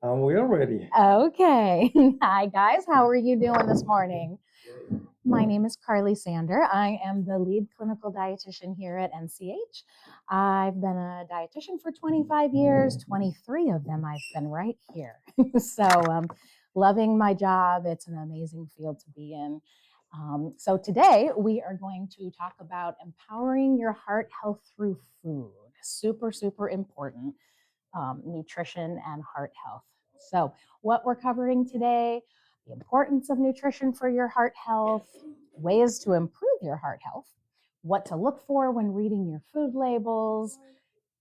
We are ready. Okay. Hi, guys. How are you doing this morning? My name is Carly Sander. I am the lead clinical dietitian here at NCH. I've been a dietitian for 25 years, 23 of them I've been right here. So, loving my job. It's an amazing field to be in. So, today we are going to talk about empowering your heart health through food. Super, super important. Nutrition and heart health. So, what we're covering today, the importance of nutrition for your heart health, ways to improve your heart health, what to look for when reading your food labels,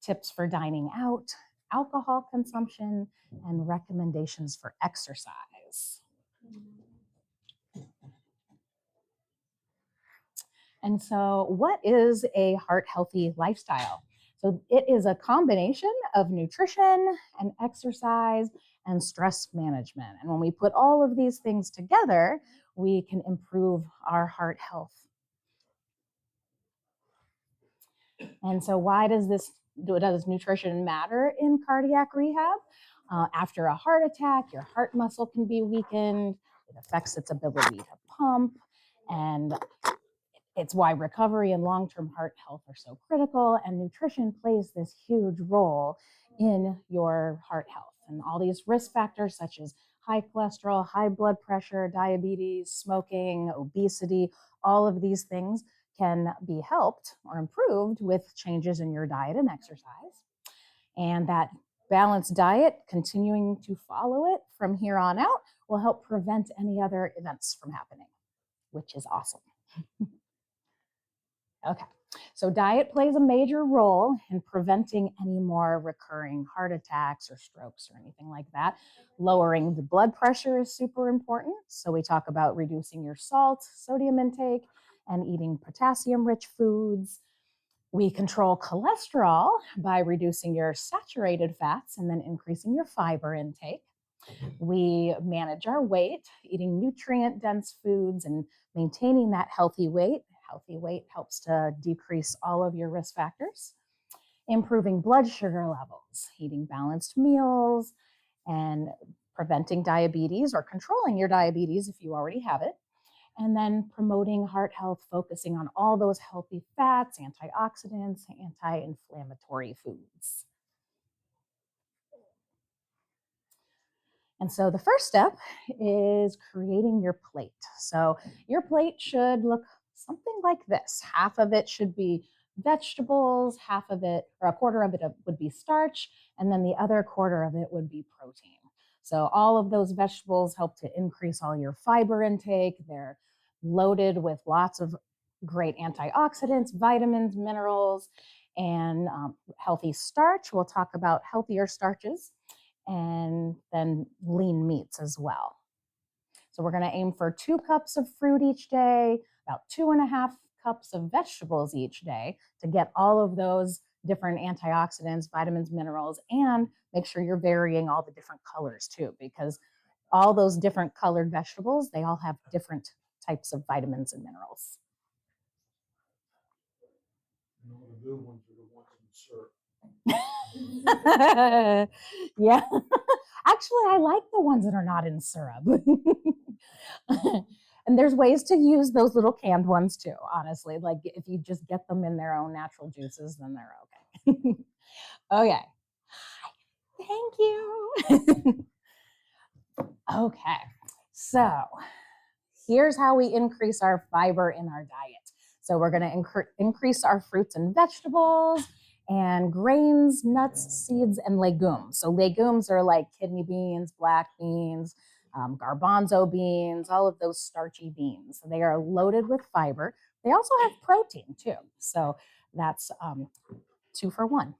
tips for dining out, alcohol consumption, and recommendations for exercise. And so, what is a heart healthy lifestyle? So, it is a combination of nutrition and exercise and stress management. And when we put all of these things together, we can improve our heart health. And so, why does nutrition matter in cardiac rehab? After a heart attack, your heart muscle can be weakened. It affects its ability to pump, and it's why recovery and long-term heart health are so critical, and nutrition plays this huge role in your heart health. And all these risk factors such as high cholesterol, high blood pressure, diabetes, smoking, obesity, all of these things can be helped or improved with changes in your diet and exercise. And that balanced diet, continuing to follow it from here on out, will help prevent any other events from happening, which is awesome. Okay, so diet plays a major role in preventing any more recurring heart attacks or strokes or anything like that. Lowering the blood pressure is super important. So we talk about reducing your salt, sodium intake, and eating potassium-rich foods. We control cholesterol by reducing your saturated fats and then increasing your fiber intake. We manage our weight, eating nutrient-dense foods and maintaining that healthy weight. Healthy weight helps to decrease all of your risk factors. Improving blood sugar levels, eating balanced meals, and preventing diabetes or controlling your diabetes if you already have it. And then promoting heart health, focusing on all those healthy fats, antioxidants, anti-inflammatory foods. And so the first step is creating your plate. So your plate should look something like this. Half of it should be vegetables, half of it, or a quarter of it would be starch, and then the other quarter of it would be protein. So all of those vegetables help to increase all your fiber intake. They're loaded with lots of great antioxidants, vitamins, minerals, and healthy starch. We'll talk about healthier starches and then lean meats as well. So we're going to aim for 2 cups of fruit each day, about 2.5 cups of vegetables each day to get all of those different antioxidants, vitamins, minerals, and make sure you're varying all the different colors too, because all those different colored vegetables, they all have different types of vitamins and minerals. You know, the good ones are the ones in syrup. Yeah. Actually, I like the ones that are not in syrup. And there's ways to use those little canned ones too, honestly. Like if you just get them in their own natural juices, then they're okay. Okay. Thank you. Okay. So here's how we increase our fiber in our diet. So we're going to increase our fruits and vegetables and grains, nuts, seeds, and legumes. So legumes are like kidney beans, black beans, garbanzo beans, all of those starchy beans. They are loaded with fiber. They also have protein too. So that's 2 for 1.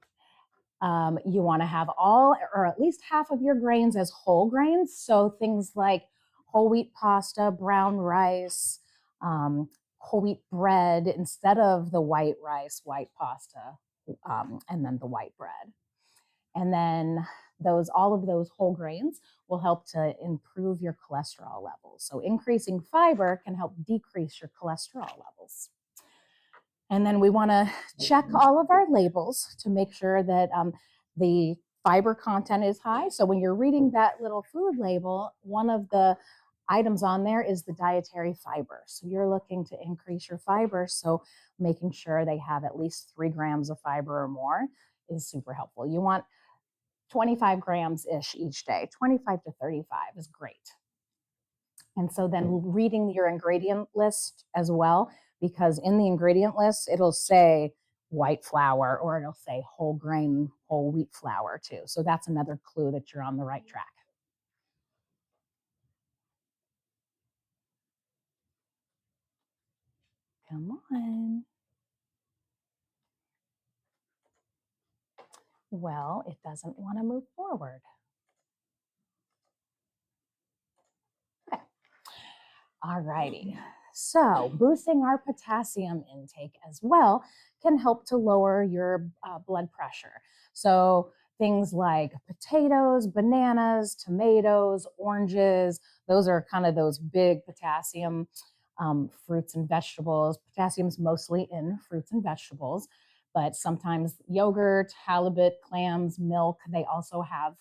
You want to have all or at least half of your grains as whole grains. So things like whole wheat pasta, brown rice, whole wheat bread instead of the white rice, white pasta, and then the white bread. And then all of those whole grains will help to improve your cholesterol levels. So increasing fiber can help decrease your cholesterol levels. And then we want to check all of our labels to make sure that the fiber content is high. So when you're reading that little food label, one of the items on there is the dietary fiber. So you're looking to increase your fiber. So making sure they have at least 3 grams of fiber or more is super helpful. You want 25 grams-ish each day. 25 to 35 is great. And so then reading your ingredient list as well, because in the ingredient list, it'll say white flour or it'll say whole grain, whole wheat flour too. So that's another clue that you're on the right track. Come on. Well, it doesn't want to move forward. Okay. All righty. So boosting our potassium intake as well can help to lower your blood pressure. So things like potatoes, bananas, tomatoes, oranges, those are kind of those big potassium fruits and vegetables. Potassium's mostly in fruits and vegetables, but sometimes yogurt, halibut, clams, milk, they also have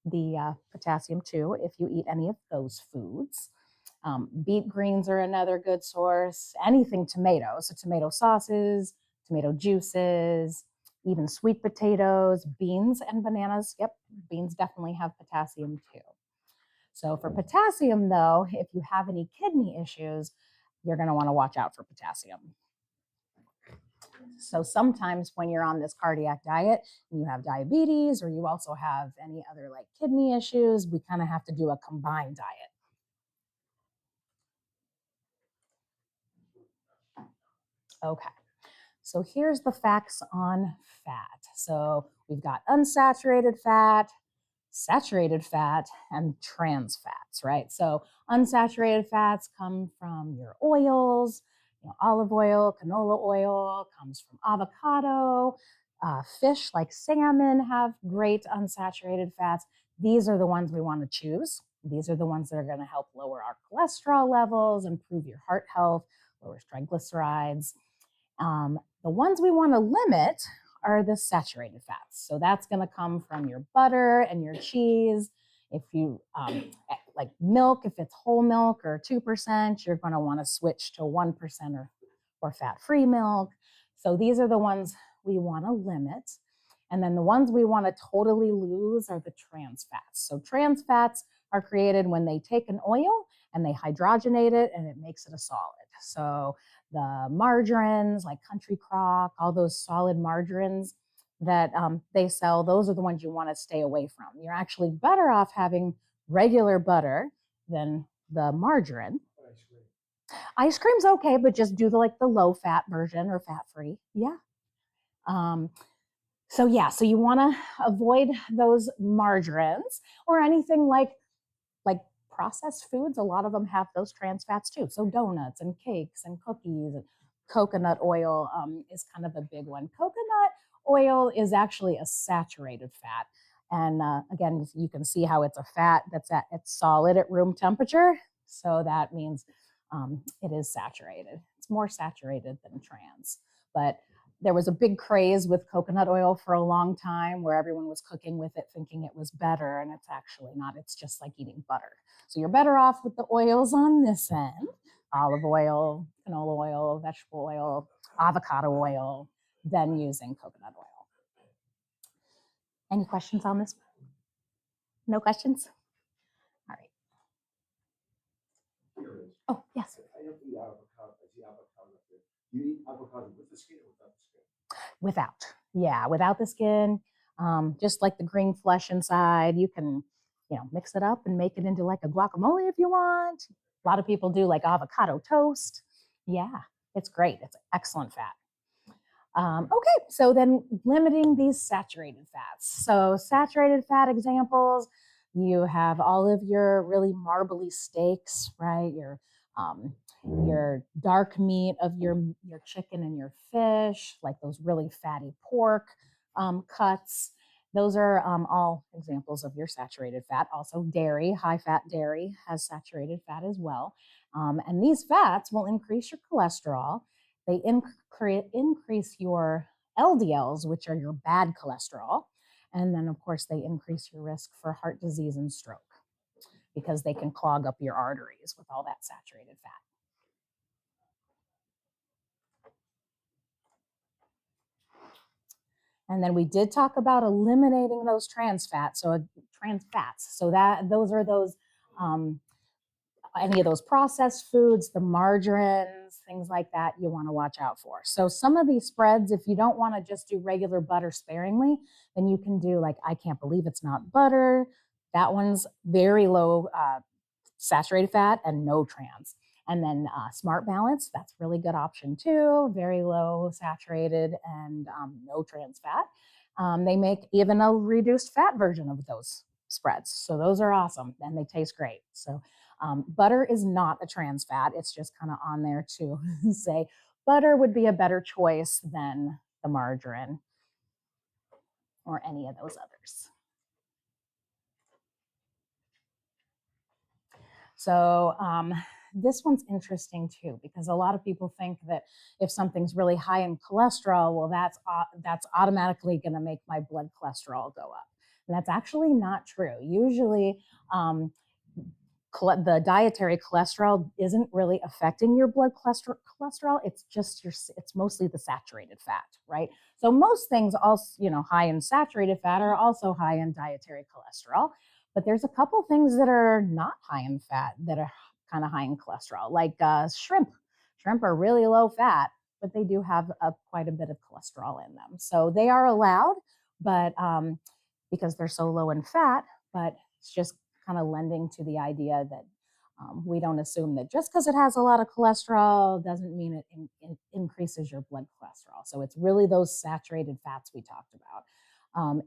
the potassium too if you eat any of those foods. Beet greens are another good source. Anything tomato, so tomato sauces, tomato juices, even sweet potatoes, beans and bananas. Yep, beans definitely have potassium too. So for potassium though, if you have any kidney issues, you're going to want to watch out for potassium. So sometimes when you're on this cardiac diet and you have diabetes or you also have any other like kidney issues, we kind of have to do a combined diet. Okay, so here's the facts on fat. So we've got unsaturated fat, saturated fat, and trans fats, right? So unsaturated fats come from your oils, olive oil, canola oil, comes from avocado. Fish like salmon have great unsaturated fats. These are the ones we want to choose. These are the ones that are going to help lower our cholesterol levels, improve your heart health, lower triglycerides. The ones we want to limit are the saturated fats. So that's going to come from your butter and your cheese. If you like milk, if it's whole milk or 2%, you're going to want to switch to 1% or fat-free milk. So these are the ones we want to limit. And then the ones we want to totally lose are the trans fats. So trans fats are created when they take an oil and they hydrogenate it and it makes it a solid. So the margarines like Country Crock, all those solid margarines that they sell, those are the ones you want to stay away from. You're actually better off having regular butter than the margarine. Ice cream's okay, but just do the low fat version or fat free. Yeah. So you want to avoid those margarines or anything like processed foods. A lot of them have those trans fats too. So donuts and cakes and cookies. And coconut oil is kind of a big one. Coconut oil is actually a saturated fat. And again, you can see how it's a fat it's solid at room temperature. So that means it is saturated. It's more saturated than trans. But there was a big craze with coconut oil for a long time where everyone was cooking with it thinking it was better, and it's actually not. It's just like eating butter. So you're better off with the oils on this end: olive oil, canola oil, vegetable oil, avocado oil, than using coconut oil. Any questions on this? No questions? All right. Oh, yes. I have the avocado. I see avocado up there. Do you eat avocado with the skin or without the skin? Without. Yeah, without the skin. Just like the green flesh inside. You can, mix it up and make it into like a guacamole if you want. A lot of people do like avocado toast. Yeah, it's great. It's excellent fat. Okay, so then limiting these saturated fats. So saturated fat examples, you have all of your really marbly steaks, right? Your dark meat of your chicken and your fish, like those really fatty pork cuts. Those are all examples of your saturated fat. Also dairy, high fat dairy has saturated fat as well. And these fats will increase your cholesterol. They increase your LDLs, which are your bad cholesterol, And then, of course, they increase your risk for heart disease and stroke because they can clog up your arteries with all that saturated fat. And then we did talk about eliminating those trans fats. So those are those any of those processed foods, the margarines, things like that you want to watch out for. So some of these spreads, if you don't want to just do regular butter sparingly, then you can do like, I can't believe it's not butter. That one's very low saturated fat and no trans. And then Smart Balance, that's a really good option too. Very low saturated and no trans fat. They make even a reduced fat version of those spreads. So those are awesome and they taste great. So butter is not a trans fat. It's just kind of on there to say butter would be a better choice than the margarine or any of those others. So this one's interesting too, because a lot of people think that if something's really high in cholesterol, well, that's automatically going to make my blood cholesterol go up. And that's actually not true. Usually, the dietary cholesterol isn't really affecting your blood cholesterol. It's mostly the saturated fat, right? So most things also, high in saturated fat are also high in dietary cholesterol. But there's a couple things that are not high in fat that are kind of high in cholesterol, like shrimp. Shrimp are really low fat, but they do have quite a bit of cholesterol in them. So they are allowed, but because they're so low in fat, but it's just kind of lending to the idea that we don't assume that just because it has a lot of cholesterol doesn't mean it increases your blood cholesterol. So it's really those saturated fats we talked about.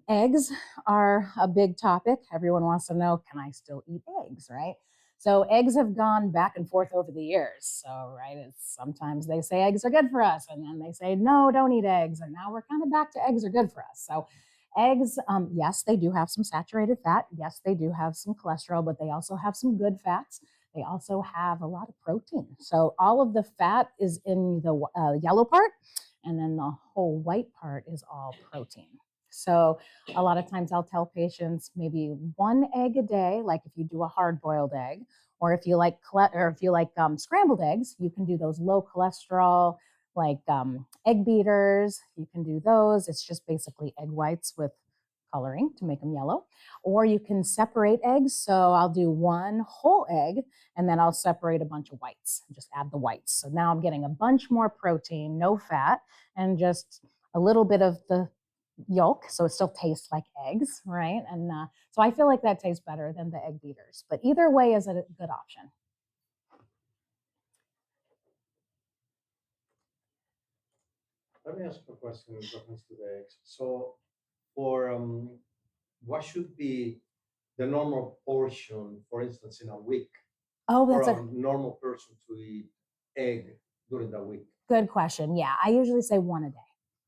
Eggs are a big topic. Everyone wants to know, can I still eat eggs, right? So eggs have gone back and forth over the years. So, right, sometimes they say eggs are good for us, and then they say, no, don't eat eggs. And now we're kind of back to eggs are good for us. So eggs, yes, they do have some saturated fat. Yes, they do have some cholesterol, but they also have some good fats. They also have a lot of protein. So all of the fat is in the yellow part, and then the whole white part is all protein. So a lot of times I'll tell patients maybe one egg a day, like if you do a hard-boiled egg, or if you like scrambled eggs, you can do those low cholesterol, like egg beaters. You can do those. It's just basically egg whites with coloring to make them yellow. Or you can separate eggs. So I'll do one whole egg and then I'll separate a bunch of whites and just add the whites. So now I'm getting a bunch more protein, no fat, and just a little bit of the yolk, so it still tastes like eggs, right? And so I feel like that tastes better than the egg beaters. But either way is a good option. Let me ask you a question in reference to the eggs. So, for what should be the normal portion, for instance, in a week, for a normal person to eat egg during the week? Good question. Yeah, I usually say one a day.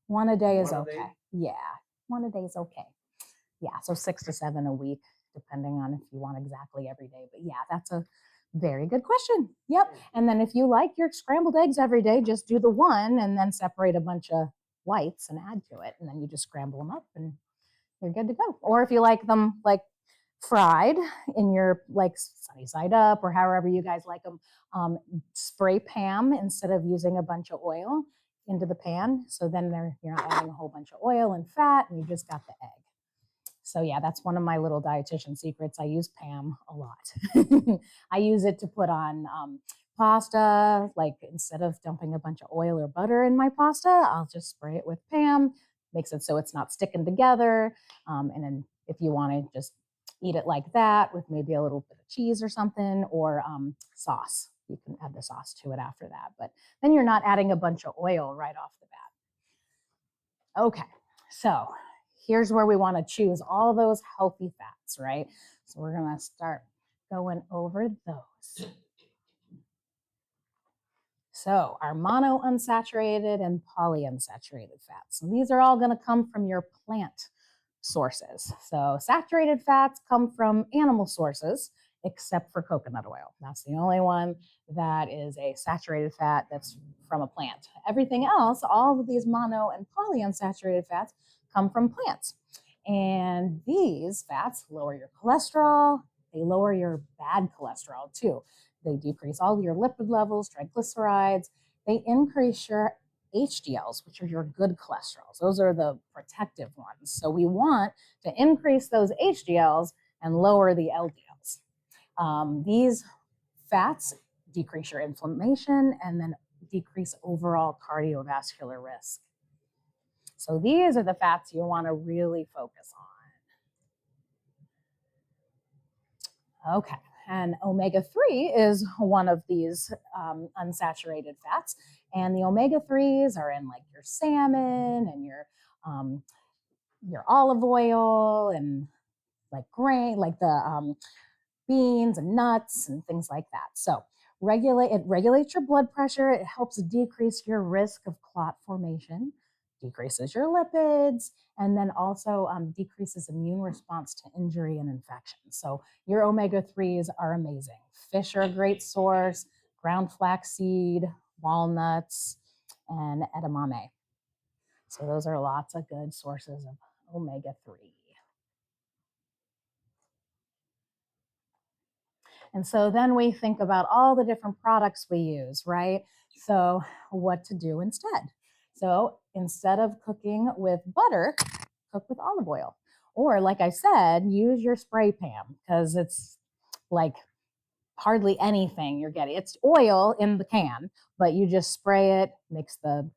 One a day is okay. Yeah, one a day is okay. Yeah, so 6 to 7 a week, depending on if you want exactly every day. But yeah, that's a very good question. Yep. And then if you like your scrambled eggs every day, just do the one and then separate a bunch of whites and add to it. And then you just scramble them up and you're good to go. Or if you like them like fried in your like sunny side up or however you guys like them, spray Pam instead of using a bunch of oil into the pan. So then you're not adding a whole bunch of oil and fat and you just got the egg. So yeah, that's one of my little dietitian secrets. I use Pam a lot. I use it to put on pasta. Like instead of dumping a bunch of oil or butter in my pasta, I'll just spray it with Pam. Makes it so it's not sticking together. And then if you want to just eat it like that with maybe a little bit of cheese or something or sauce, you can add the sauce to it after that. But then you're not adding a bunch of oil right off the bat. Okay, so here's where we want to choose all those healthy fats, right? So we're going to start going over those. So our monounsaturated and polyunsaturated fats. And these are all going to come from your plant sources. So saturated fats come from animal sources, except for coconut oil. That's the only one that is a saturated fat that's from a plant. Everything else, all of these mono and polyunsaturated fats come from plants. And these fats lower your cholesterol. They lower your bad cholesterol too. They decrease all your lipid levels, triglycerides. They increase your HDLs, which are your good cholesterols. Those are the protective ones. So we want to increase those HDLs and lower the LDLs. These fats decrease your inflammation and then decrease overall cardiovascular risk. So these are the fats you want to really focus on. Okay, and omega-3 is one of these unsaturated fats, and the omega-3s are in like your salmon and your olive oil and like grain, like the beans and nuts and things like that. So it regulates your blood pressure. It helps decrease your risk of clot formation, decreases your lipids, and then also decreases immune response to injury and infection. So your omega-3s are amazing. Fish are a great source, ground flaxseed, walnuts, and edamame. So those are lots of good sources of omega-3. And so then we think about all the different products we use, right? So what to do instead? So instead of cooking with butter, cook with olive oil. Or like I said, use your spray pan because it's like hardly anything you're getting. It's oil in the can, but you just spray it, mix the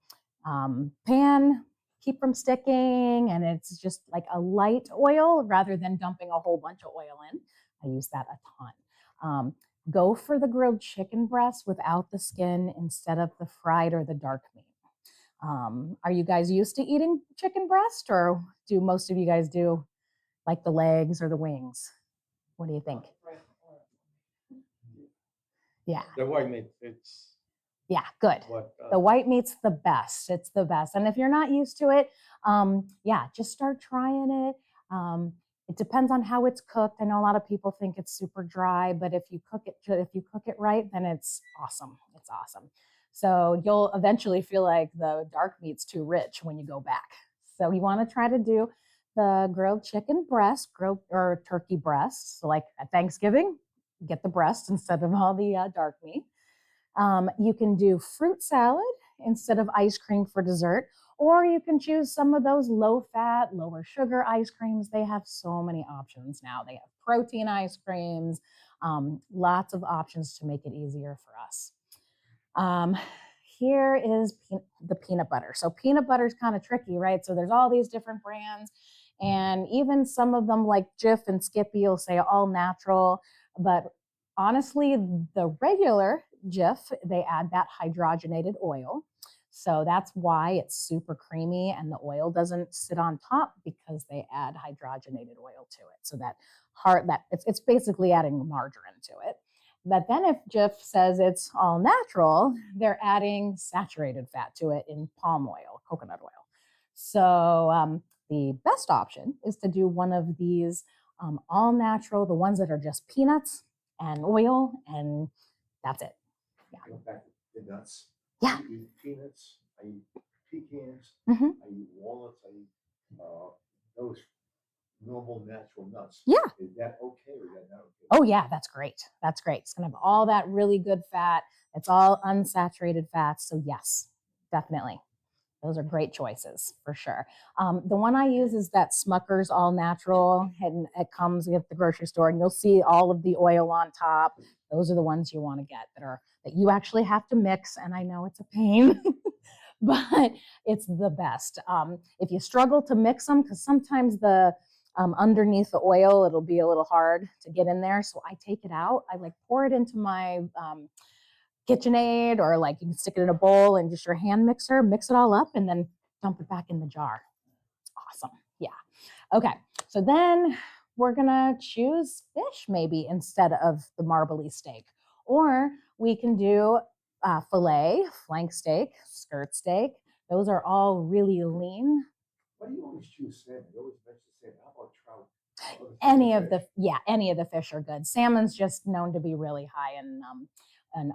pan, keep from sticking, and it's just like a light oil rather than dumping a whole bunch of oil in. I use that a ton. Go for the grilled chicken breast without the skin instead of the fried or the dark meat. Are you guys used to eating chicken breast, or do most of you guys do like the legs or the wings? What do you think? Yeah. The white meat, it's Yeah, good. The white meat's the best. It's the best. And if you're not used to it, yeah, just start trying it. It depends on how it's cooked. I know a lot of people think it's super dry, but if you cook it right, then it's awesome. It's awesome. So you'll eventually feel like the dark meat's too rich when you go back. So you want to try to do the grilled chicken breast, grilled or turkey breast. So like at Thanksgiving, get the breast instead of all the dark meat. You can do fruit salad instead of ice cream for dessert, or you can choose some of those low-fat, lower sugar ice creams. They have so many options now. They have protein ice creams, lots of options to make it easier for us. Here is the peanut butter. So peanut butter is kind of tricky, right? So there's all these different brands, and even some of them like Jif and Skippy will say all natural, but honestly, the regular Jif, they add that hydrogenated oil. So that's why it's super creamy and the oil doesn't sit on top because they add hydrogenated oil to it. So it's basically adding margarine to it. But then if Jif says it's all natural, they're adding saturated fat to it in palm oil, coconut oil. So the best option is to do one of these all natural, the ones that are just peanuts and oil, and that's it. Yeah. Go back to the nuts. Yeah. I eat peanuts. I eat pecans. Mm-hmm. I eat walnuts. I eat those normal natural nuts. Yeah. Is that okay or is that not okay? Oh yeah, that's great. That's great. It's gonna have all that really good fat. It's all unsaturated fats. So yes, definitely. Those are great choices for sure. The one I use is that Smucker's All Natural, and it comes at the grocery store, and you'll see all of the oil on top. Those are the ones you want to get that you actually have to mix. And I know it's a pain, but it's the best. If you struggle to mix them, because sometimes the underneath the oil, it'll be a little hard to get in there. So I take it out. I like pour it into my KitchenAid, or like you can stick it in a bowl and just your hand mixer, mix it all up and then dump it back in the jar. It's awesome. Yeah. Okay. So then we're going to choose fish maybe instead of the marbly steak, or we can do filet, flank steak, skirt steak. Those are all really lean. Why do you always choose salmon? You always mention salmon. How about trout? Any of the fish are good. Salmon's just known to be really high in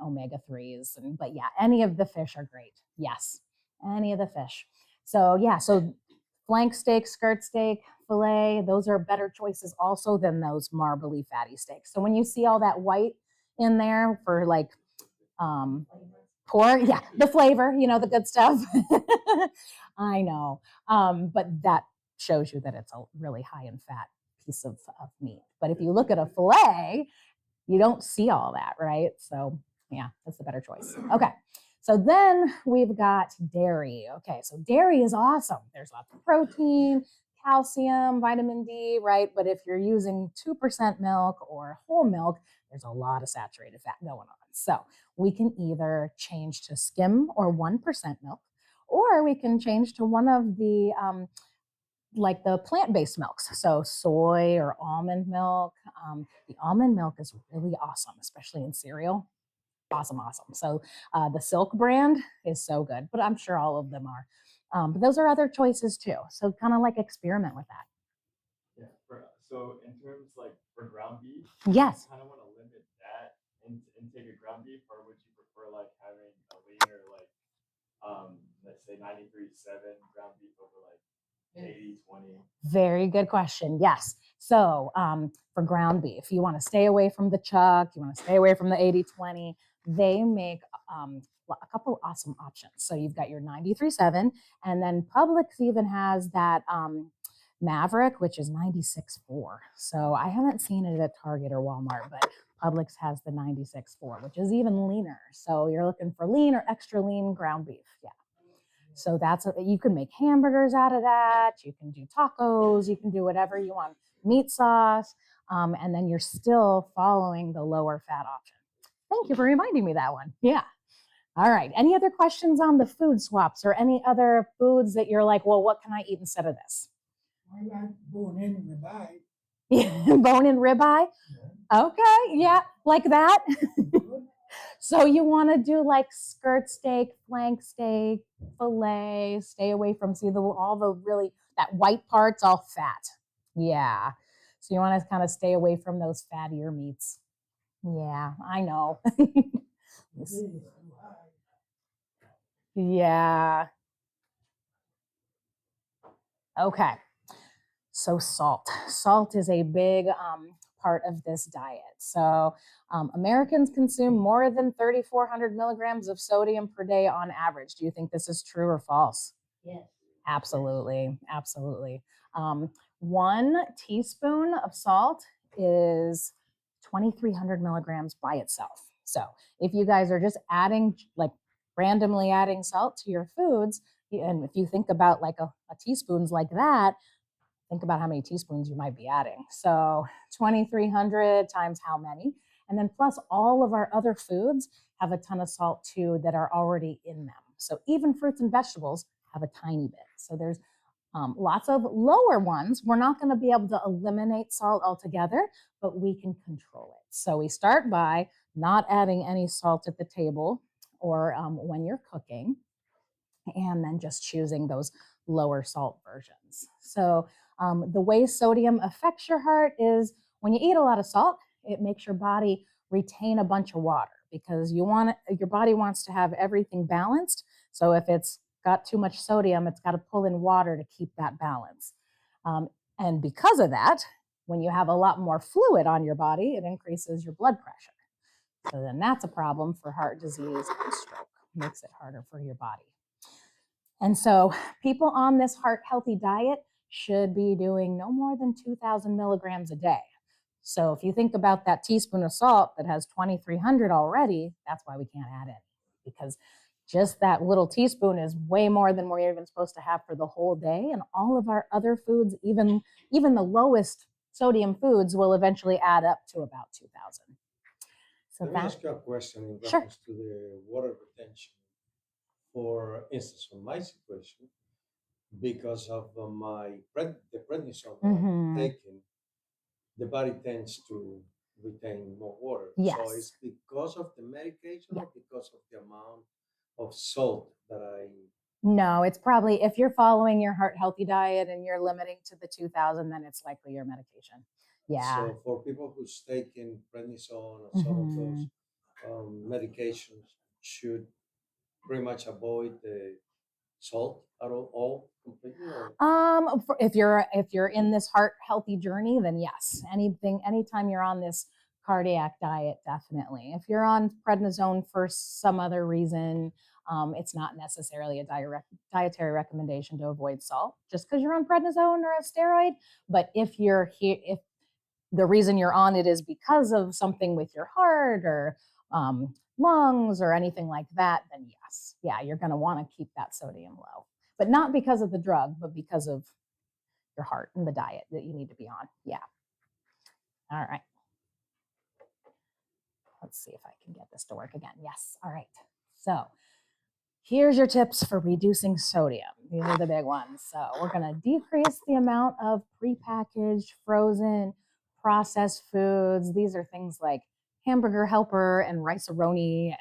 omega-3s, but yeah, any of the fish are great. Yes, any of the fish. So yeah, so flank steak, skirt steak, filet, those are better choices also than those marbly fatty steaks. So when you see all that white in there for like pork, yeah, the flavor, the good stuff. I know. But that shows you that it's a really high in fat piece of meat. But if you look at a filet, you don't see all that, right? So yeah, that's the better choice. Okay. So then we've got dairy. Okay, so dairy is awesome. There's lots of protein, calcium, vitamin D, right? But if you're using 2% milk or whole milk, there's a lot of saturated fat going on. So we can either change to skim or 1% milk, or we can change to one of the like the plant-based milks, so soy or almond milk. The almond milk is really awesome, especially in cereal. Awesome. So the Silk brand is so good, but I'm sure all of them are. But those are other choices too. So kind of like experiment with that. Yeah. So in terms like for ground beef, Yes. you kind of want to limit that intake of ground beef, or would you prefer like having a leaner like let's say 93.7 ground beef over like 80-20? Very good question. Yes. So for ground beef, you want to stay away from the chuck. You want to stay away from the 80-20. They make a couple awesome options. So you've got your 93.7, and then Publix even has that Maverick, which is 96.4. So I haven't seen it at Target or Walmart, but Publix has the 96.4, which is even leaner. So you're looking for lean or extra lean ground beef. Yeah. So you can make hamburgers out of that. You can do tacos. You can do whatever you want. Meat sauce. And then you're still following the lower fat option. Thank you for reminding me that one. Yeah. All right. Any other questions on the food swaps or any other foods that you're like, well, what can I eat instead of this? I like bone-in ribeye. Yeah, bone-in ribeye? Yeah. Okay. Yeah. Like that. So you want to do like skirt steak, flank steak, filet, stay away from all the really, that white part's all fat. Yeah. So you want to kind of stay away from those fattier meats. Yeah, I know. Yeah. Okay. So salt is a big part of this diet. So Americans consume more than 3,400 milligrams of sodium per day on average. Do you think this is true or false? Yes. Absolutely. 1 teaspoon of salt is 2,300 milligrams by itself. So if you guys are just randomly adding salt to your foods, and if you think about like a teaspoon's like that, think about how many teaspoons you might be adding. So 2,300 times how many? And then plus all of our other foods have a ton of salt too that are already in them. So even fruits and vegetables have a tiny bit. So there's lots of lower ones. We're not going to be able to eliminate salt altogether, but we can control it. So we start by not adding any salt at the table or when you're cooking, and then just choosing those lower salt versions. So the way sodium affects your heart is when you eat a lot of salt, it makes your body retain a bunch of water because your body wants to have everything balanced. So if it's got too much sodium, it's got to pull in water to keep that balance. And because of that, when you have a lot more fluid on your body, it increases your blood pressure. So then that's a problem for heart disease and stroke. It makes it harder for your body. And so people on this heart healthy diet should be doing no more than 2,000 milligrams a day. So if you think about that teaspoon of salt that has 2,300 already, that's why we can't add any, because just that little teaspoon is way more than we're even supposed to have for the whole day. And all of our other foods, even the lowest sodium foods, will eventually add up to about 2,000. So Let me ask you a question in Sure. reference to the water retention. For instance, on my situation, because of the prednisone that I'm taking, the body tends to retain more water. Yes. So it's because of the medication Yeah. or because of the amount of salt that I. No, it's probably, if you're following your heart healthy diet and you're limiting to the 2,000, then it's likely your medication. Yeah. So for people who's taking prednisone or some of those medications, should pretty much avoid the salt at all completely? Or? If you're in this heart healthy journey, then yes. Anytime you're on this cardiac diet, definitely. If you're on prednisone for some other reason, it's not necessarily a dietary recommendation to avoid salt just because you're on prednisone or a steroid. But if you're here, if the reason you're on it is because of something with your heart or lungs or anything like that, then yes, yeah, you're going to want to keep that sodium low, but not because of the drug, but because of your heart and the diet that you need to be on. Yeah. All right. Let's see if I can get this to work again. Yes. All right. So here's your tips for reducing sodium. These are the big ones. So we're going to decrease the amount of prepackaged, frozen, processed foods. These are things like hamburger helper and rice-a-roni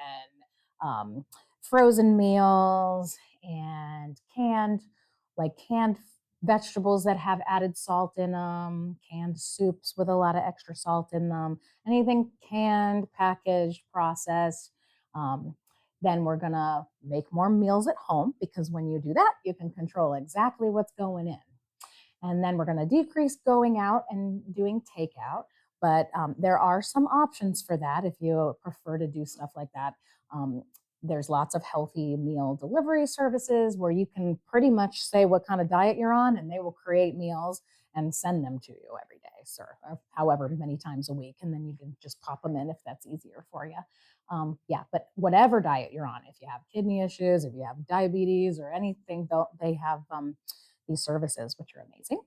and frozen meals and canned vegetables that have added salt in them, canned soups with a lot of extra salt in them, anything canned, packaged, processed. Then we're gonna make more meals at home because when you do that, you can control exactly what's going in. And then we're gonna decrease going out and doing takeout. But there are some options for that if you prefer to do stuff like that. There's lots of healthy meal delivery services where you can pretty much say what kind of diet you're on and they will create meals and send them to you every day, or however many times a week. And then you can just pop them in if that's easier for you. Yeah, but whatever diet you're on, if you have kidney issues, if you have diabetes or anything, they have these services, which are amazing.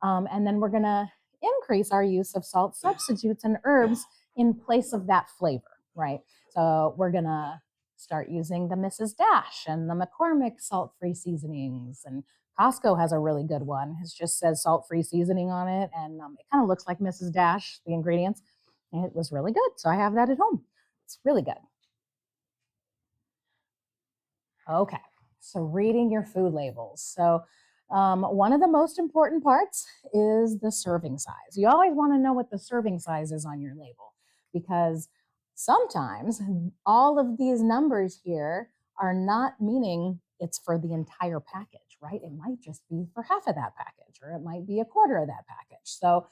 And then we're going to increase our use of salt substitutes and herbs in place of that flavor, right? So we're going to start using the Mrs. Dash and the McCormick salt-free seasonings. And Costco has a really good one. It just says salt-free seasoning on it. And it kind of looks like Mrs. Dash, the ingredients. And it was really good. So I have that at home. It's really good. Okay, so reading your food labels. So one of the most important parts is the serving size. You always want to know what the serving size is on your label because sometimes all of these numbers here are not meaning it's for the entire package, right? It might just be for half of that package or it might be a quarter of that package. So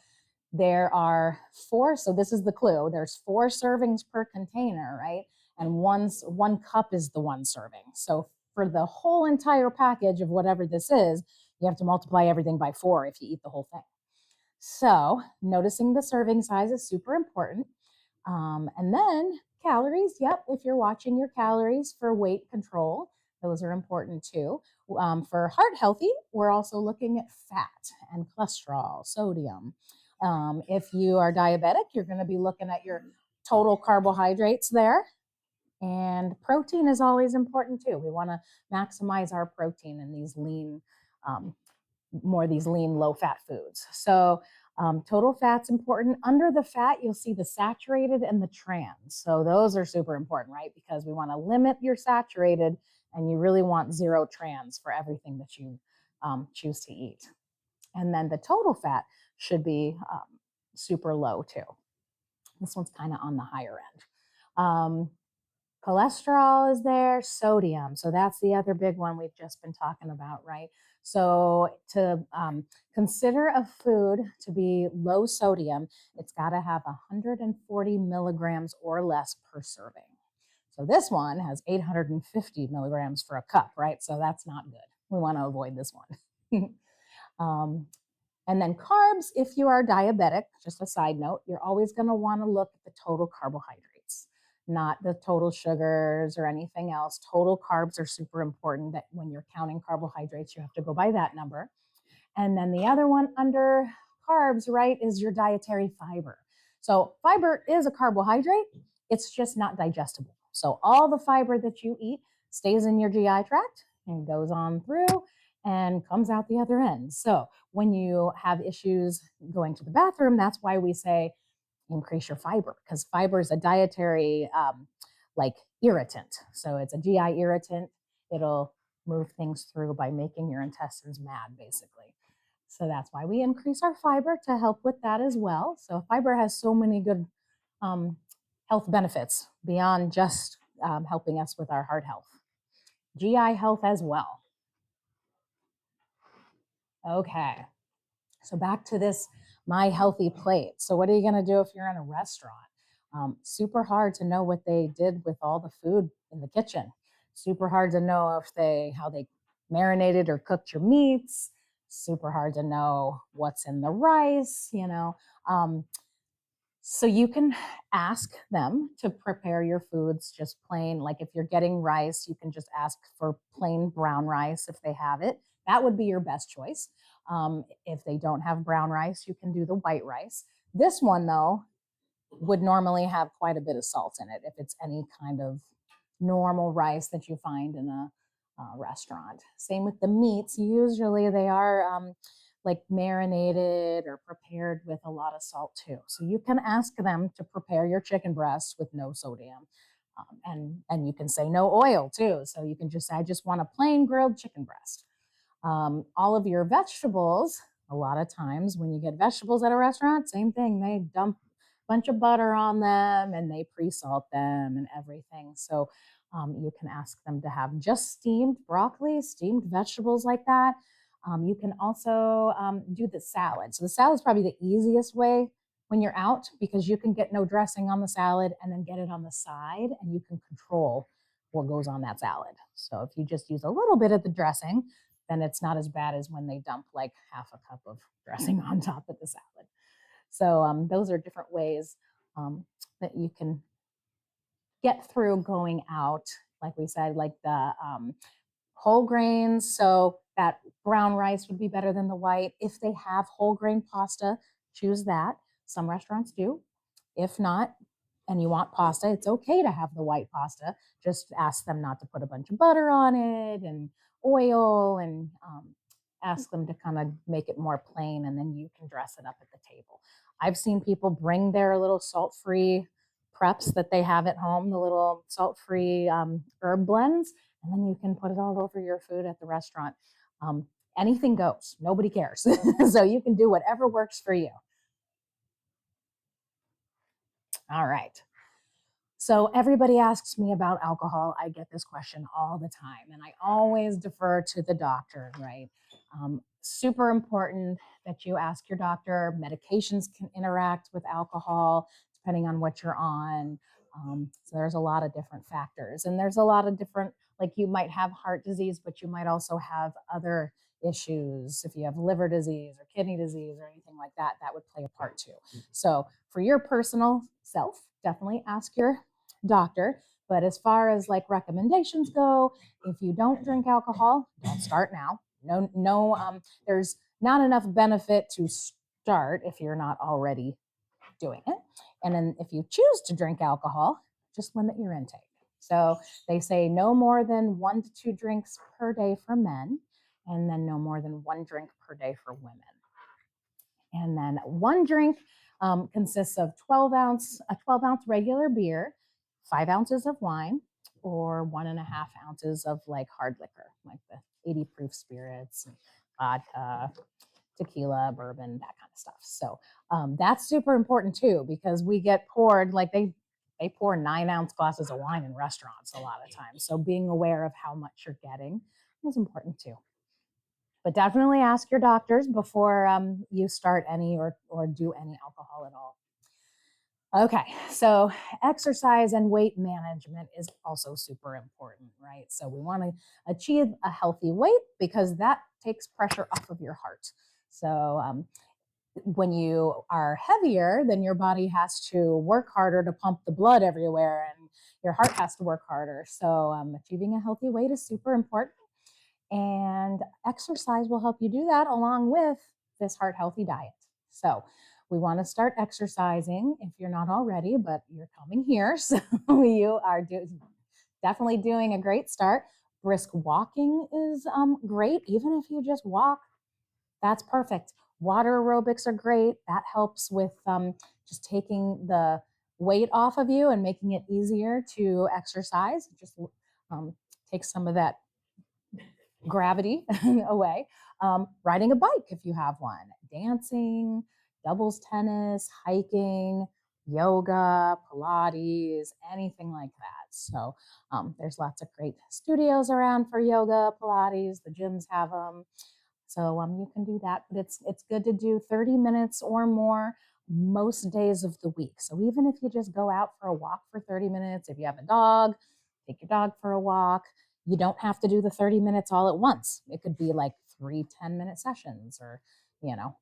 there are 4, so this is the clue. There's 4 servings per container, right? And one cup is the 1 serving. So for the whole entire package of whatever this is, you have to multiply everything by 4 if you eat the whole thing. So noticing the serving size is super important. And then calories, yep, if you're watching your calories for weight control, those are important too. For heart healthy, we're also looking at fat and cholesterol, sodium. If you are diabetic, you're going to be looking at your total carbohydrates there. And protein is always important too. We want to maximize our protein in these lean, these lean, low-fat foods. So total fat's important. Under the fat, you'll see the saturated and the trans. So those are super important, right? Because we want to limit your saturated and you really want 0 trans for everything that you choose to eat. And then the total fat should be super low too. This one's kind of on the higher end. Cholesterol is there, sodium. So that's the other big one we've just been talking about, right? So to consider a food to be low sodium, it's got to have 140 milligrams or less per serving. So this one has 850 milligrams for a cup, right? So that's not good. We want to avoid this one. And then carbs, if you are diabetic, just a side note, you're always going to want to look at the total carbohydrates, not the total sugars or anything else. Total carbs are super important that when you're counting carbohydrates, you have to go by that number. And then the other one under carbs, right, is your dietary fiber. So fiber is a carbohydrate. It's just not digestible. So all the fiber that you eat stays in your GI tract and goes on through and comes out the other end. So when you have issues going to the bathroom, that's why we say increase your fiber, because fiber is a dietary irritant. So it's a GI irritant. It'll move things through by making your intestines mad, basically. So that's why we increase our fiber to help with that as well. So fiber has so many good health benefits beyond just helping us with our heart health. GI health as well. Okay. So back to this My Healthy Plate. So what are you going to do if you're in a restaurant? Super hard to know what they did with all the food in the kitchen. Super hard to know how they marinated or cooked your meats. Super hard to know what's in the rice, so you can ask them to prepare your foods just plain. Like if you're getting rice, you can just ask for plain brown rice if they have it. That would be your best choice. If they don't have brown rice, you can do the white rice. This one, though, would normally have quite a bit of salt in it if it's any kind of normal rice that you find in a restaurant. Same with the meats. Usually they are like marinated or prepared with a lot of salt too. So you can ask them to prepare your chicken breast with no sodium. And you can say no oil too. So you can just say, I just want a plain grilled chicken breast. All of your vegetables, a lot of times when you get vegetables at a restaurant, same thing. They dump a bunch of butter on them and they pre-salt them and everything. So you can ask them to have just steamed broccoli, steamed vegetables like that. You can also do the salad. So the salad is probably the easiest way when you're out because you can get no dressing on the salad and then get it on the side and you can control what goes on that salad. So if you just use a little bit of the dressing, then it's not as bad as when they dump like half a cup of dressing on top of the salad. So those are different ways that you can get through going out. Like we said, like the whole grains. So that brown rice would be better than the white. If they have whole grain pasta, choose that. Some restaurants do. If not, and you want pasta, it's okay to have the white pasta. Just ask them not to put a bunch of butter on it and oil and ask them to kind of make it more plain and then you can dress it up at the table. I've seen people bring their little salt-free preps that they have at home, the little salt-free herb blends, and then you can put it all over your food at the restaurant. Anything goes, nobody cares. So you can do whatever works for you. All right. So everybody asks me about alcohol. I get this question all the time, and I always defer to the doctor, right? Super important that you ask your doctor. Medications can interact with alcohol depending on what you're on. So there's a lot of different factors, and there's a lot of different, like you might have heart disease, but you might also have other issues. If you have liver disease or kidney disease or anything like that, that would play a part too. So for your personal self, definitely ask your doctor. But as far as like recommendations go, if you don't drink alcohol, don't start now. There's not enough benefit to start if you're not already doing it. And then if you choose to drink alcohol, just limit your intake. So they say no more than 1 to 2 drinks per day for men, and then no more than 1 drink per day for women. And then 1 drink consists of a 12-ounce regular beer, 5 ounces of wine, or 1.5 ounces of like hard liquor, like the 80 proof spirits, vodka, tequila, bourbon, that kind of stuff. So that's super important too, because we get poured, like they pour 9-ounce glasses of wine in restaurants a lot of times. So being aware of how much you're getting is important too. But definitely ask your doctors before you start any or do any alcohol at all. Okay, so exercise and weight management is also super important, right? So we want to achieve a healthy weight because that takes pressure off of your heart. So when you are heavier, then your body has to work harder to pump the blood everywhere and your heart has to work harder. So achieving a healthy weight is super important. And exercise will help you do that along with this heart healthy diet. So we want to start exercising if you're not already, but you're coming here. So you are definitely doing a great start. Brisk walking is great. Even if you just walk, that's perfect. Water aerobics are great. That helps with just taking the weight off of you and making it easier to exercise. Just take some of that gravity away. Riding a bike if you have one, dancing, doubles tennis, hiking, yoga, Pilates, anything like that. So there's lots of great studios around for yoga, Pilates. The gyms have them. So you can do that, but it's good to do 30 minutes or more most days of the week. So even if you just go out for a walk for 30 minutes, if you have a dog, take your dog for a walk. You don't have to do the 30 minutes all at once. It could be like 3 10-minute sessions or,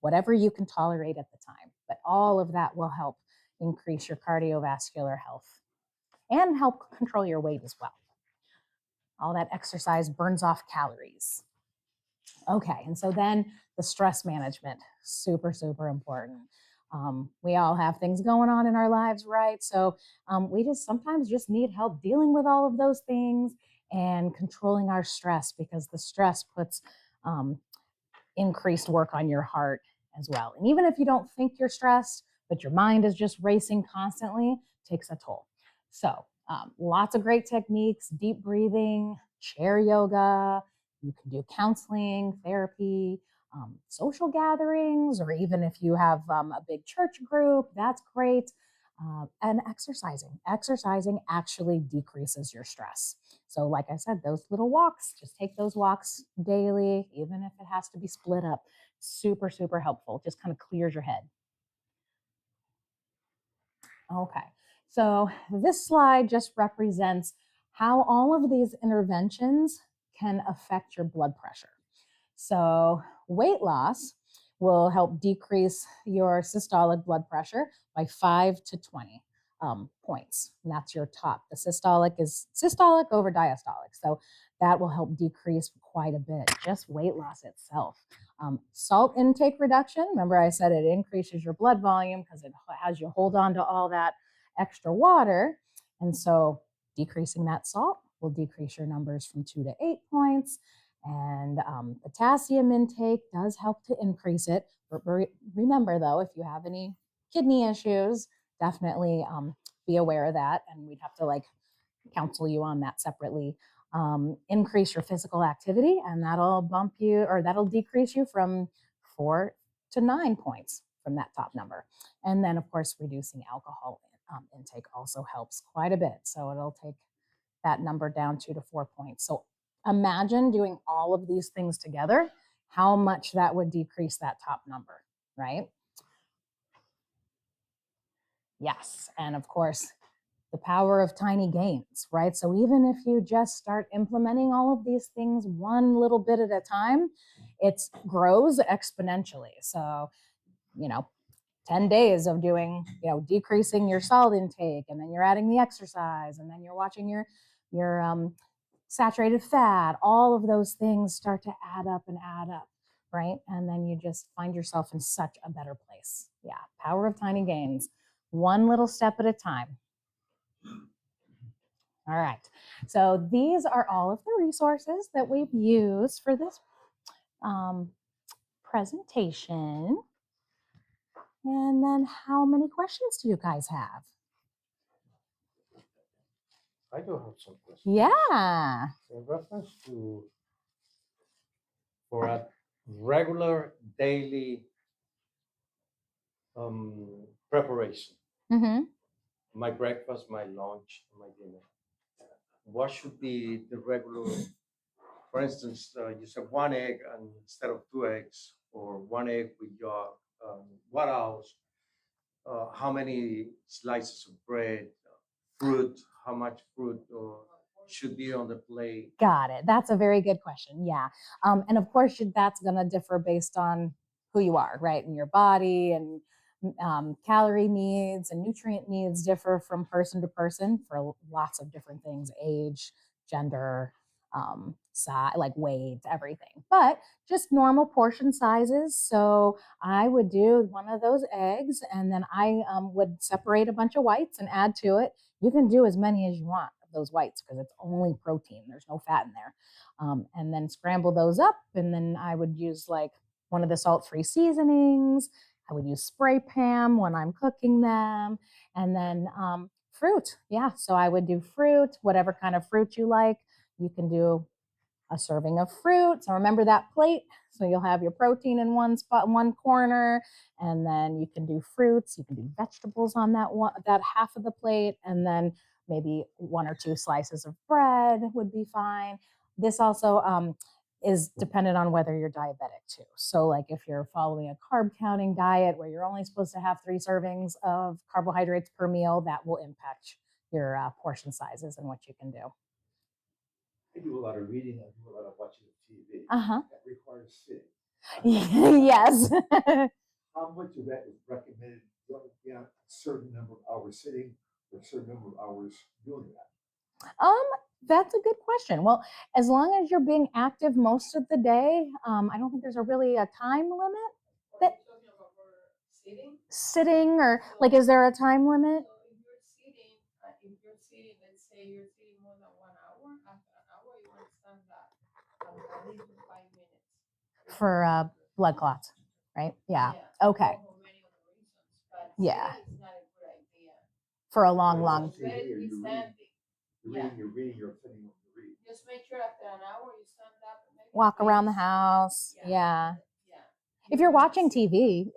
whatever you can tolerate at the time. But all of that will help increase your cardiovascular health and help control your weight as well. All that exercise burns off calories. Okay, and so then the stress management, super, super important. We all have things going on in our lives, right? So we just sometimes just need help dealing with all of those things and controlling our stress, because the stress puts increased work on your heart as well. And even if you don't think you're stressed, but your mind is just racing constantly, takes a toll. So lots of great techniques: deep breathing, chair yoga. You can do counseling, therapy, social gatherings, or even if you have a big church group, that's great. And exercising. Exercising actually decreases your stress. So like I said, those little walks, just take those walks daily, even if it has to be split up. Super, super helpful. Just kind of clears your head. Okay, so this slide just represents how all of these interventions can affect your blood pressure. So weight loss will help decrease your systolic blood pressure by 5 to 20 points. And that's your top. The systolic is systolic over diastolic. So that will help decrease quite a bit, just weight loss itself. Salt intake reduction, remember I said it increases your blood volume because it has you hold on to all that extra water. And so decreasing that salt will decrease your numbers from 2 to 8 points. And potassium intake does help to increase it. Remember, though, if you have any kidney issues, definitely be aware of that. And we'd have to counsel you on that separately. Increase your physical activity, and that'll decrease you from 4 to 9 points from that top number. And then, of course, reducing alcohol intake also helps quite a bit. So it'll take that number down 2 to 4 points. So imagine doing all of these things together, how much that would decrease that top number, right? Yes, and of course, the power of tiny gains, right? So even if you just start implementing all of these things one little bit at a time, it grows exponentially. So, 10 days of doing, decreasing your salt intake, and then you're adding the exercise, and then you're watching your saturated fat, all of those things start to add up, right? And then you just find yourself in such a better place. Yeah, power of tiny gains, one little step at a time. All right, so these are all of the resources that we've used for this presentation. And then how many questions do you guys have? I do have some questions. Yeah. In reference to for a regular daily preparation, Mm-hmm. my breakfast, my lunch, my dinner. What should be the regular? For instance, you said one egg and instead of two eggs, or one egg with yolk. What else? How many slices of bread? Fruit? How much fruit should be on the plate? Got it. That's a very good question. Yeah. And of course, that's going to differ based on who you are, right? And your body and calorie needs and nutrient needs differ from person to person for lots of different things: age, gender, size, like weight, everything. But just normal portion sizes. So I would do one of those eggs, and then I would separate a bunch of whites and add to it. You can do as many as you want of those whites because it's only protein. There's no fat in there. And then scramble those up, and then I would use one of the salt-free seasonings. I would use spray Pam when I'm cooking them. And then fruit. Yeah, so I would do fruit, whatever kind of fruit you like. You can do a serving of fruit. So remember that plate. So you'll have your protein in one spot, in one corner, and then you can do fruits. You can do vegetables on that half of the plate, and then maybe 1 or 2 slices of bread would be fine. This also is dependent on whether you're diabetic too. So like if you're following a carb counting diet where you're only supposed to have 3 servings of carbohydrates per meal, that will impact your portion sizes and what you can do. I do a lot of reading, I do a lot of watching TV. Uh-huh. That requires sitting. Yes. How much of that is recommended beyond a certain number of hours sitting or a certain number of hours doing that? That's a good question. Well, as long as you're being active most of the day, I don't think there's really a time limit. That sitting or like, is there a time limit? So if you're sitting, let's say you're sitting more than 1 hour, after an hour, you want to stand up at least for 5 minutes. For blood clots, right? Yeah. Okay. For many other reasons, but Yeah. sitting is not a good idea. For a long. It's better to be standing. You're reading, you're sitting on the read. Just make sure after an hour you stand up and maybe Walk around the face. house. Yeah. Yeah. If you're watching TV,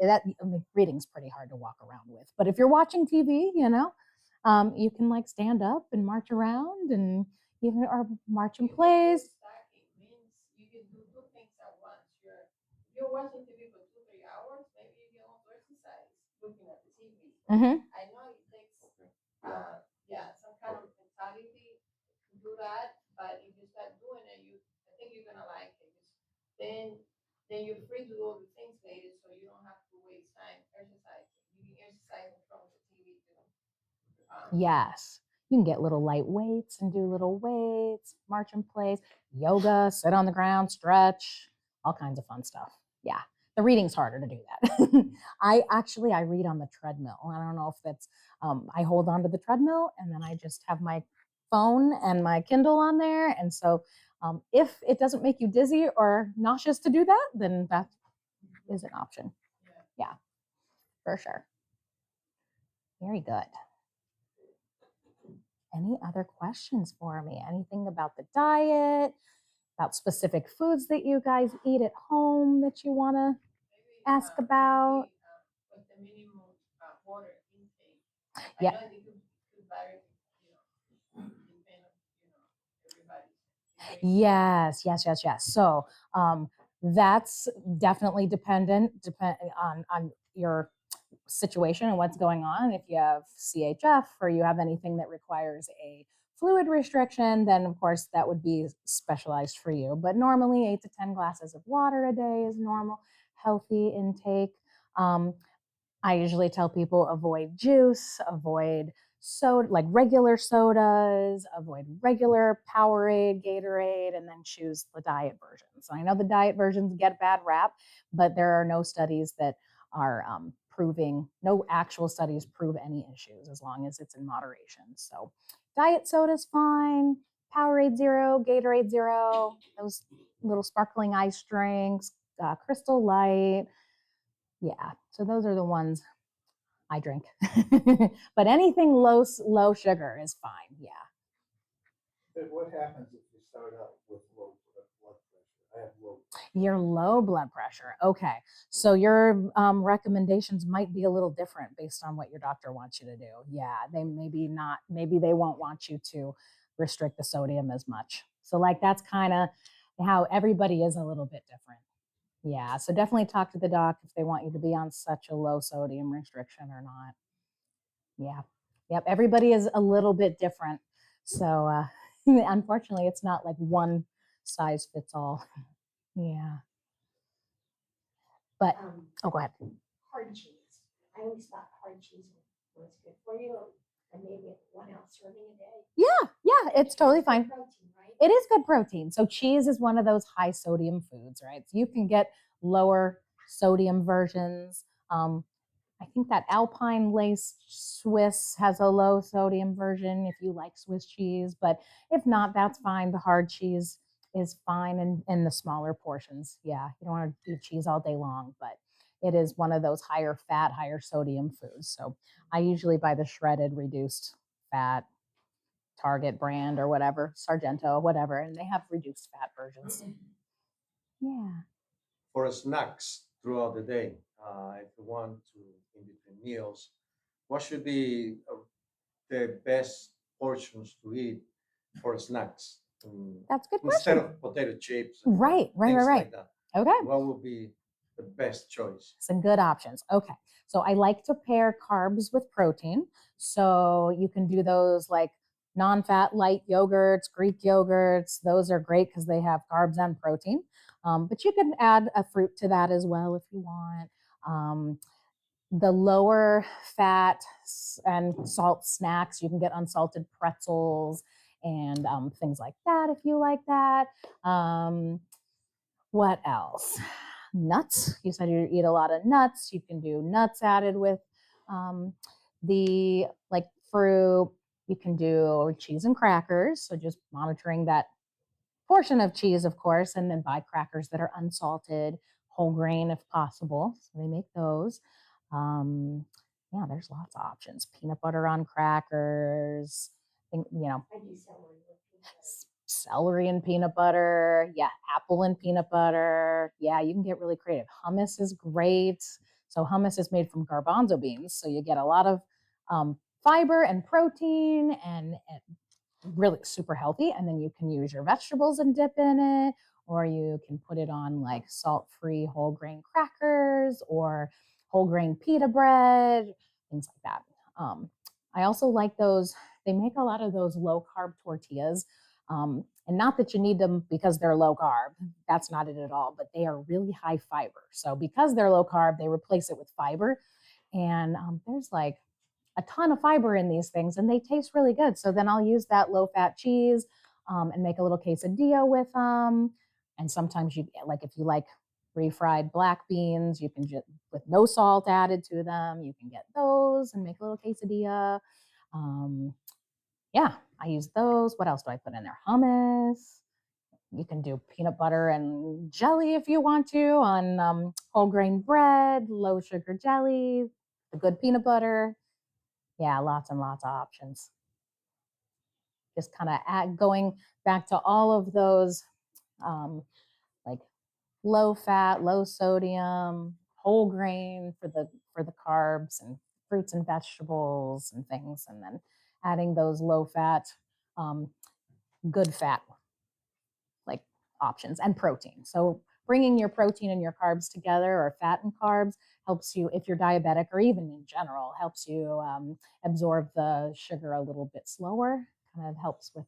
reading's pretty hard to walk around with. But if you're watching TV, you can like stand up and march around and even or march in place. Stacking means you can do 2 things at once. You're watching TV for 2-3 hours, maybe you can also exercise looking at the TV. Mm-hmm. I know it takes some kind of mentality to do that, but if you start doing it, I think you're gonna like it. Then you're free to do all the things later, so you don't have to waste time exercising. You can exercise in front of the TV too. Yes. You can get little light weights and do little weights, march in place, yoga, sit on the ground, stretch, all kinds of fun stuff. Yeah. The reading's harder to do that. I read on the treadmill. I don't know if that's, I hold onto the treadmill and then I just have my phone and my Kindle on there. And so if it doesn't make you dizzy or nauseous to do that, then that is an option. Yeah, for sure. Very good. Any other questions for me? Anything about the diet, about specific foods that you guys eat at home that you want to ask about? What's the minimum water intake? Yeah. I know it could vary, depend on, everybody's. Yes. So that's definitely dependent on your situation and what's going on. If you have CHF or you have anything that requires a fluid restriction, then of course that would be specialized for you. But normally 8 to 10 glasses of water a day is normal, healthy intake. I usually tell people avoid juice, avoid soda, like regular sodas, avoid regular Powerade, Gatorade, and then choose the diet versions. I know the diet versions get a bad rap, but there are no studies that are no actual studies prove any issues as long as it's in moderation. So diet soda's fine, Powerade Zero, Gatorade Zero, those little sparkling ice drinks, Crystal Light. Yeah, so those are the ones I drink. But anything low sugar is fine. Yeah. But what happens if you start out with low blood pressure? I have low. Your low blood pressure. Okay. So your recommendations might be a little different based on what your doctor wants you to do. Yeah. Maybe they won't want you to restrict the sodium as much. So like that's kind of how everybody is a little bit different. Yeah. So definitely talk to the doc if they want you to be on such a low sodium restriction or not. Yeah. Yep. Everybody is a little bit different. So unfortunately, it's not like one size fits all. Yeah. But, go ahead. Hard cheese. I always thought hard cheese was good for you, and maybe 1 ounce serving a day. Yeah, it's totally fine. Protein, right? It is good protein. So cheese is one of those high sodium foods, right? So you can get lower sodium versions. I think that Alpine Lace Swiss has a low sodium version if you like Swiss cheese, but if not, that's fine. The hard cheese is fine in the smaller portions. Yeah, you don't want to eat cheese all day long, but it is one of those higher fat, higher sodium foods. So I usually buy the shredded reduced fat Target brand or whatever, Sargento, whatever, and they have reduced fat versions. Yeah. For snacks throughout the day, if you want to, in between meals, what should be the best portions to eat for snacks? That's a good instead question. of potato chips and Right. things like that? Okay. What would be the best choice? Some good options. Okay. So I like to pair carbs with protein. So you can do those like non-fat light yogurts, Greek yogurts. Those are great because they have carbs and protein. But you can add a fruit to that as well if you want. The lower fat and salt snacks, you can get unsalted pretzels and things like that if you like that. What else? Nuts. You said you eat a lot of nuts. You can do nuts added with the like fruit. You can do cheese and crackers. So just monitoring that portion of cheese, of course, and then buy crackers that are unsalted, whole grain if possible. So they make those. Yeah, there's lots of options. Peanut butter on crackers. I think, I do celery with peanut butter. Celery and peanut butter. Yeah, apple and peanut butter. Yeah, you can get really creative. Hummus is great. So hummus is made from garbanzo beans. So you get a lot of fiber and protein and really super healthy. And then you can use your vegetables and dip in it, or you can put it on like salt-free whole grain crackers or whole grain pita bread, things like that. I also like those. They make a lot of those low carb tortillas. And not that you need them because they're low carb. That's not it at all, but they are really high fiber. So because they're low carb, they replace it with fiber. And there's like a ton of fiber in these things and they taste really good. So then I'll use that low fat cheese and make a little quesadilla with them. And sometimes you like, if you like refried black beans, you can just, with no salt added to them, you can get those and make a little quesadilla. Yeah, I use those. What else do I put in there? Hummus. You can do peanut butter and jelly if you want to on whole grain bread, low sugar jelly, the good peanut butter. Yeah, lots and lots of options. Just kind of going back to all of those like low fat, low sodium, whole grain for the carbs and fruits and vegetables and things, and then adding those low fat, good fat like options and protein. So bringing your protein and your carbs together, or fat and carbs, helps you, if you're diabetic or even in general, helps you absorb the sugar a little bit slower, kind of helps with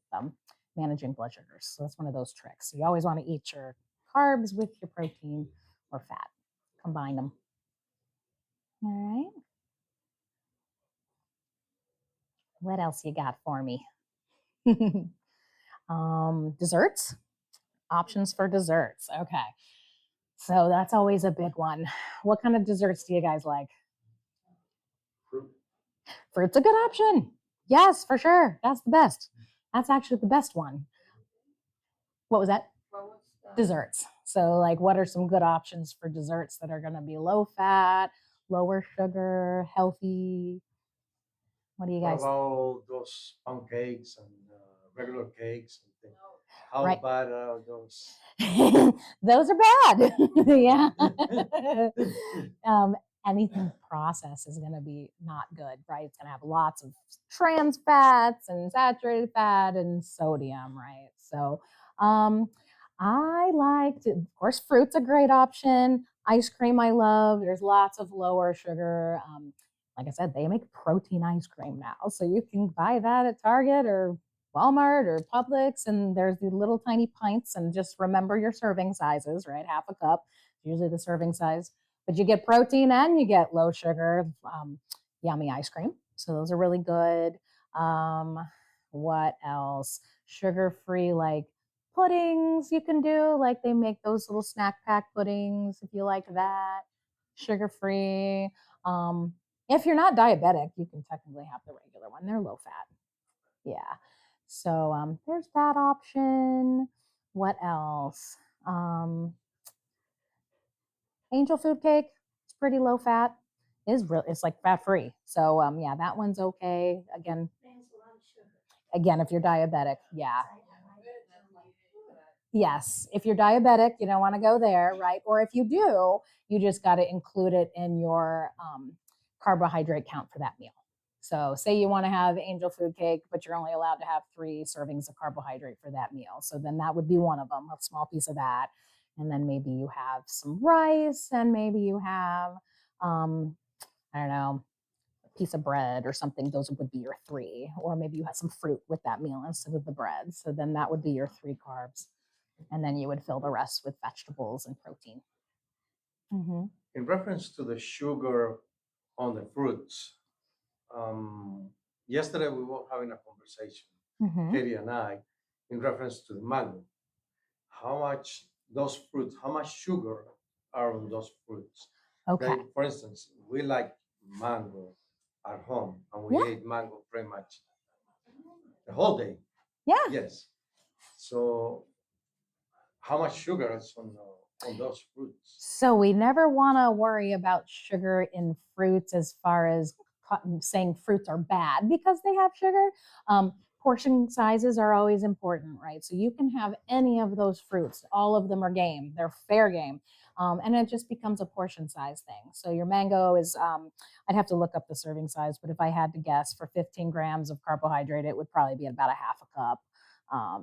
managing blood sugars. So that's one of those tricks. So you always want to eat your carbs with your protein or fat, combine them. All right. What else you got for me? Desserts, options for desserts. Okay. So that's always a big one. What kind of desserts do you guys like? Fruit. Fruit's a good option. Yes, for sure. That's the best. That's actually the best one. What was that? What was the Desserts. So, like, what are some good options for desserts that are going to be low fat, lower sugar, healthy? What do you What guys? about those pancakes and regular cakes and things? How Right. bad are those? Those are bad. Yeah. Anything processed is going to be not good, right? It's going to have lots of trans fats and saturated fat and sodium, right? So I like to, of course, fruit's a great option. Ice cream I love. There's lots of lower sugar. Like I said, they make protein ice cream now. So you can buy that at Target or Walmart or Publix, and there's the little tiny pints, and just remember your serving sizes, right? Half a cup, usually the serving size, but you get protein and you get low sugar, yummy ice cream. So those are really good. What else? Sugar-free, like puddings you can do, like they make those little snack pack puddings if you like that. Sugar-free. If you're not diabetic, you can technically have the regular one. They're low fat. Yeah. So there's that option. What else? Angel food cake. It's pretty low fat. It's like fat free. So yeah, that one's okay. Again, There's a lot of sugar. again, if you're diabetic, yeah. I like it. I'm like, Yes, if you're diabetic, you don't want to go there, right? Or if you do, you just got to include it in your carbohydrate count for that meal. So say you want to have angel food cake, but you're only allowed to have 3 servings of carbohydrate for that meal. So then that would be one of them, a small piece of that. And then maybe you have some rice, and maybe you have, I don't know, a piece of bread or something. Those would be your 3. Or maybe you have some fruit with that meal instead of the bread. So then that would be your 3 carbs. And then you would fill the rest with vegetables and protein. Mm-hmm. In reference to the sugar on the fruits, yesterday we were having a conversation, Mm-hmm. Katie and I, in reference to the mango. How much those fruits, how much sugar are on those fruits? Okay. For instance, we like mango at home, and we Yeah. eat mango pretty much the whole day. Yeah. Yes. So, how much sugar is on those fruits? So we never want to worry about sugar in fruits as far as saying fruits are bad because they have sugar. Portion sizes are always important, right? So you can have any of those fruits. All of them are game. They're fair game. And it just becomes a portion size thing. So your mango is, I'd have to look up the serving size, but if I had to guess, for 15 grams of carbohydrate, it would probably be about a half a cup.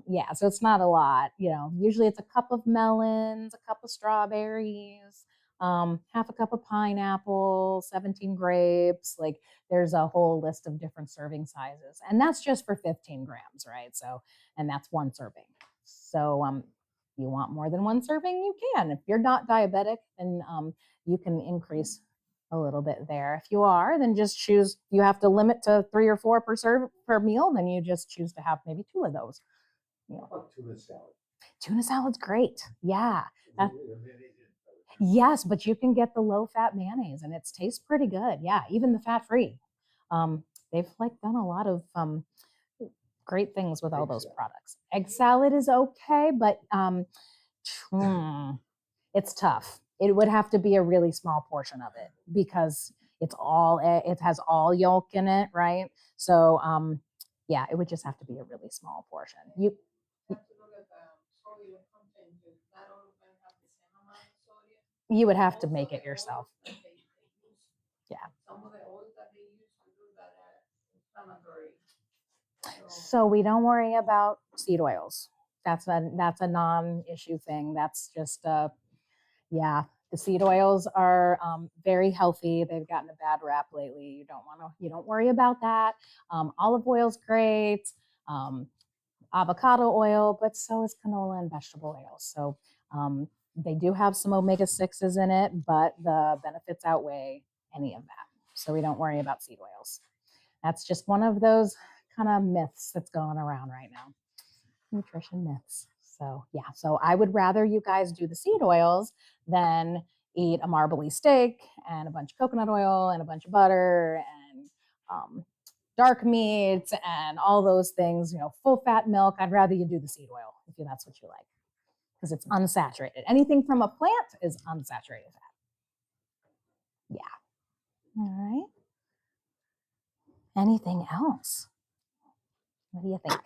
Yeah, so it's not a lot. Usually it's a cup of melons, a cup of strawberries, half a cup of pineapple, 17 grapes. Like there's a whole list of different serving sizes, and that's just for 15 grams, right? So, and that's 1 serving. So, you want more than 1 serving, you can. If you're not diabetic, then you can increase a little bit there. If you are, then just choose. You have to limit to 3 or 4 per meal. Then you just choose to have maybe 2 of those. How about tuna salad? Tuna salad's great. Yeah. Is there mayonnaise in it? Yes, but you can get the low-fat mayonnaise, and it tastes pretty good. Yeah, even the fat-free. They've done a lot of great things with all Egg those salad. products. Egg salad is okay, but it's tough. It would have to be a really small portion of it because it has all yolk in it, right? So yeah, it would just have to be a really small portion. You have to look at the sodium content, because not all of them have the same amount of sodium. You would have to Also, make it the yourself. oils that they use, Yeah. some of the oils that they use to do that are inflammatory. So we don't worry about seed oils. That's a non-issue thing. That's just yeah. The seed oils are very healthy. They've gotten a bad rap lately. You don't worry about that. Olive oil's great. Avocado oil, but so is canola and vegetable oils. So they do have some omega-6s in it, but the benefits outweigh any of that. So we don't worry about seed oils. That's just one of those kind of myths that's going around right now. Nutrition myths. So yeah, so I would rather you guys do the seed oils than eat a marbly steak and a bunch of coconut oil and a bunch of butter and dark meats and all those things, full fat milk. I'd rather you do the seed oil if that's what you like, because it's unsaturated. Anything from a plant is unsaturated fat. Yeah. All right. Anything else? What do you think?